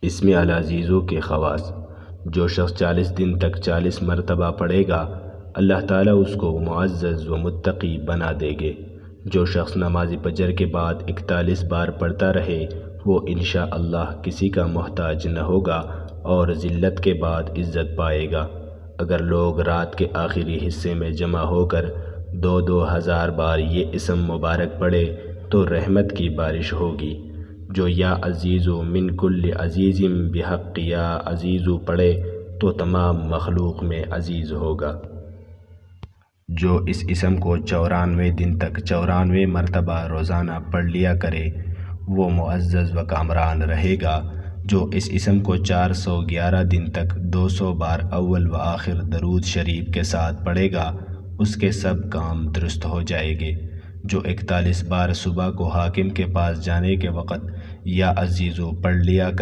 اسم العزیزو کے خواص: جو شخص 40 دن تک 40 مرتبہ پڑھے گا اللہ تعالیٰ اس کو معزز و متقی بنا دے گے۔ جو شخص نماز فجر کے بعد 41 بار پڑھتا رہے وہ انشاءاللہ کسی کا محتاج نہ ہوگا اور ذلت کے بعد عزت پائے گا۔ اگر لوگ رات کے آخری حصے میں جمع ہو کر 2000 بار یہ اسم مبارک پڑھے تو رحمت کی بارش ہوگی۔ جو یا عزیزو من کل عزیز بحق یا عزیزو پڑھے تو تمام مخلوق میں عزیز ہوگا۔ جو اس اسم کو 94 دن تک 94 مرتبہ روزانہ پڑھ لیا کرے وہ معزز و کامران رہے گا۔ جو اس اسم کو 411 دن تک 200 بار اول و آخر درود شریف کے ساتھ پڑھے گا اس کے سب کام درست ہو جائیں گے۔ جو 41 بار صبح کو حاکم کے پاس جانے کے وقت یا عزیزو پڑھ لیا